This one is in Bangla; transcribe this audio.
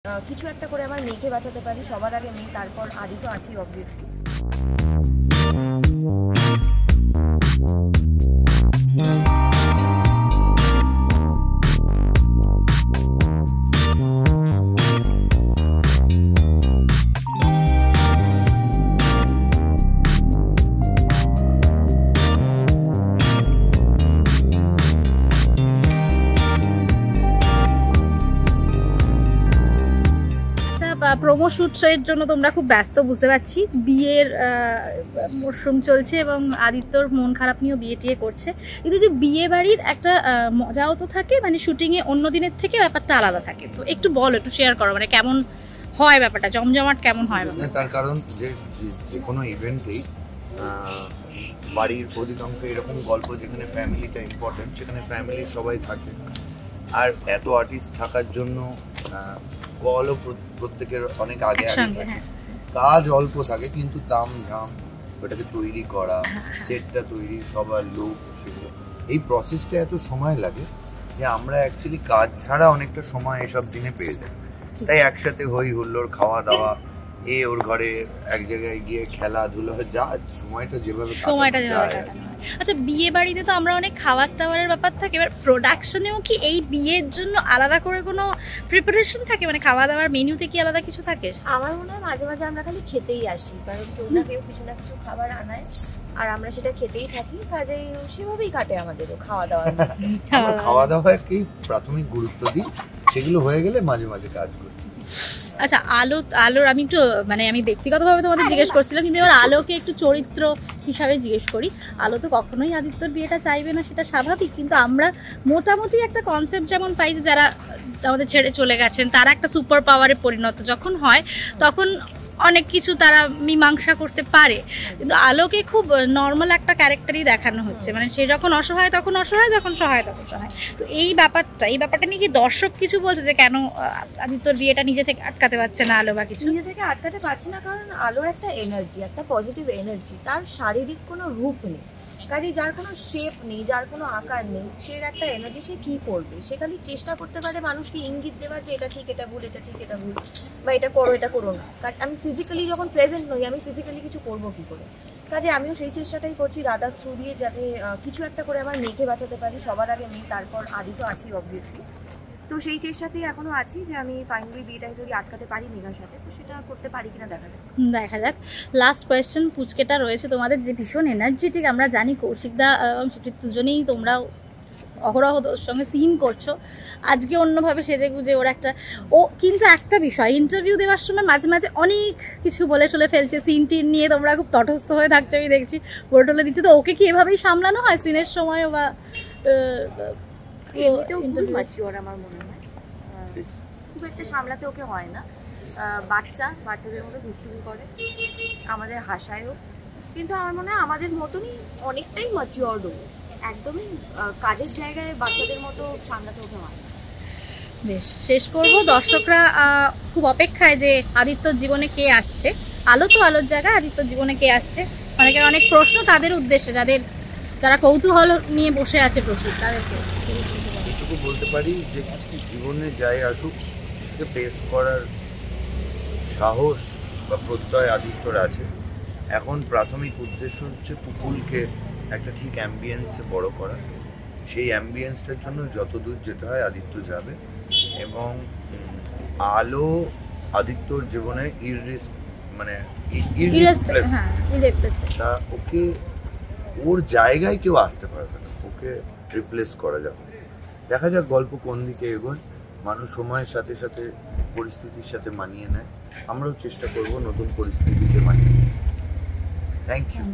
কিছু একটা করে আমার মেয়েকে বাঁচাতে পারি, সবার আগে মেয়ে, তারপর আদি তো আছেই অবভিয়াসলি। প্রোমো শুটের জন্য তোমরা খুব ব্যস্ত বুঝতে পারছি, বিয়ের মরশুম চলছে এবং আদিত্যর মন খারাপ নিয়েও বিয়ে টিয়ে করছে, কিন্তু যে বিয়ে বাড়ির একটা মজাও তো থাকে, মানে শুটিংয়ে অন্য দিনের থেকে ব্যাপারটা আলাদা থাকে। তো একটু বলো, একটু শেয়ার করো, মানে কেমন হয় ব্যাপারটা, জমজমাট কেমন হয় ব্যাপারটা? তার কারণ যে কোনো ইভেন্টেই বাড়ির অধিকাংশ এরকম গল্প যেখানে ফ্যামিলিটা ইম্পর্টেন্ট, সেখানে ফ্যামিলির সবাই থাকে। আর এত আর্টিস্ট থাকার জন্য কলও প্রত্যেকের অনেক আগে আগে থাকে, কাজ অল্প থাকে কিন্তু তামঝাম ওটাকে তৈরি করা, সেটটা তৈরি, সবার লোক, সেগুলো এই প্রসেসটা এত সময় লাগে যে আমরা অ্যাকচুয়ালি কাজ ছাড়া অনেকটা সময় এসব দিনে পেয়ে যাই। তাই একসাথে হই হুল্লোড়, খাওয়া দাওয়া, ওর ঘরে এক জায়গায় গিয়ে খেলাধুলো, যা সময়টা যেভাবে কাটানো। আচ্ছা, বিয়ে বাড়িতে তো আমরা অনেক খাবার টাবারের ব্যাপার থাকে, এবার প্রোডাকশনেও কি এই বিয়ের জন্য আলাদা করে কোনো প্রিপারেশন থাকে, মানে খাওয়া দাওয়ার মেনুতে কি আলাদা কিছু থাকে? আমার মনে হয় মাঝে মাঝে আমরা খালি খেতেই আসি, কারণ কেউ না কেউ কিছু না কিছু খাবার আনায় আর আমরা সেটা খেতেই থাকি, কাজেই সেভাবেই কাটে আমাদেরও খাওয়া দাওয়া। খাওয়া দাওয়াকেই প্রাথমিক গুরুত্ব দিই, সেগুলো হয়ে গেলে মাঝে মাঝে কাজ করি। আচ্ছা, আলোর আমি একটু মানে আমি ব্যক্তিগতভাবে তোমাদের জিজ্ঞেস করছিলাম, কিন্তু এবার আলোকে একটু চরিত্র হিসাবে জিজ্ঞেস করি। আলো তো কখনোই আদিত্যর বিয়েটা চাইবে না, সেটা স্বাভাবিক, কিন্তু আমরা মোটামুটি একটা কনসেপ্ট যেমন পাই যে যারা আমাদের ছেড়ে চলে গেছেন তারা একটা সুপার পাওয়ারে পরিণত যখন হয় তখন অনেক কিছু তারা মীমাংসা করতে পারে, কিন্তু আলোকে খুব নর্মাল একটা ক্যারেক্টারই দেখানো হচ্ছে, মানে সে যখন অসহায় তখন অসহায়, যখন সহায় তখন সহায়। তো এই ব্যাপারটা নিয়ে কি দর্শক কিছু বলছে যে কেন আদিত্যর বিয়েটা নিজে থেকে আটকাতে পারছে না আলো, বা কিছু? নিজে থেকে আটকাতে পারছে না কারণ আলোর একটা এনার্জি, একটা পজিটিভ এনার্জি, তার শারীরিক কোনো রূপ নেই, কাজে যার কোনো শেপ নেই, যার কোনো আকার নেই, সে একটা এনার্জি, সে কী করবে? সে খালি চেষ্টা করতে পারে মানুষকে ইঙ্গিত দেওয়ার যে এটা ঠিক, এটা ভুল, এটা ঠিক, এটা ভুল, বা এটা করো, এটা করো না। কারণ আমি ফিজিক্যালি যখন প্রেজেন্ট নই, আমি ফিজিক্যালি কিছু করবো কী করে? কাজে আমিও সেই চেষ্টাটাই করছি রাধার থ্রু দিয়ে, যাতে কিছু একটা করে আমার মেয়েকে বাঁচাতে পারি, সবার আগে মেয়ে, তারপর আদি তো আছেই অবভিয়াসলি। তো সেই চেষ্টাতেই এখনো আছি যে আমি ফাইনালি বিয়েটাকে যদি আটকাতে পারি মেঘার সাথে, তো সেটা করতে পারি কিনা দেখা যাক। লাস্ট কোয়েশ্চেন, পুচকেটা রয়েছে তোমাদের যে ভীষণ এনার্জেটিক, আমরা জানি কৌশিকদা এবং সেটি দুজনেই তোমরা অহরহ ওর সঙ্গে সিন করছো, আজকে অন্যভাবে সেজে গুজে ওর কিন্তু একটা বিষয়, ইন্টারভিউ দেওয়ার সময় মাঝে মাঝে অনেক কিছু বলে ফেলছে, সিন টিন নিয়ে তোমরা খুব তটস্থ হয়ে থাকছো, আমি দেখছি বলে দিচ্ছি। তো ওকে কি এভাবেই সামলানো হয় সিনের সময়ও, বা আমার মনে হয় খুব একটা সামলাতে ওকে হয় না, বাচ্চাদের মতো দুষ্টুমি করে, আমাদের হাসায়ও, কিন্তু আমার মনে হয় আমাদের মতনই অনেকটাই ম্যাচিওরড, একদমই কাজের জায়গায় বাচ্চাদের মতো সামলাতে ওকে হয়। বেশ, শেষ করব, দর্শকরা খুব অপেক্ষায় যে আদিত্যর জীবনে কে আসছে, আলো তো আলোর জায়গায়, আদিত্যর জীবনে কে আসছে, অনেকের অনেক প্রশ্ন, তাদের উদ্দেশ্যে যারা কৌতূহল নিয়ে বসে আছে প্রচুর, তাদেরকে এটুকু বলতে পারি যে জীবনে যাই আসুক সেটা ফেস করার সাহস বা প্রত্যয় আদিত্যর আছে। এখন প্রাথমিক উদ্দেশ্য হচ্ছে পুকুলকে একটা ঠিক অ্যাম্বিয়েন্সে বড় করা, সেই অ্যাম্বিয়েন্সটার জন্য যত দূর যেতে হয় আদিত্য যাবে, এবং আলো আদিত্যর জীবনে তা ওকে ওর জায়গায় কেউ আসতে পারবে না, ওকে রিপ্লেস করা যাবে। দেখা যাক গল্প কোন দিকে এগোয়, মানুষ সময়ের সাথে সাথে পরিস্থিতির সাথে মানিয়ে নেয়, আমরাও চেষ্টা করব নতুন পরিস্থিতিতে মানিয়ে। Thank you.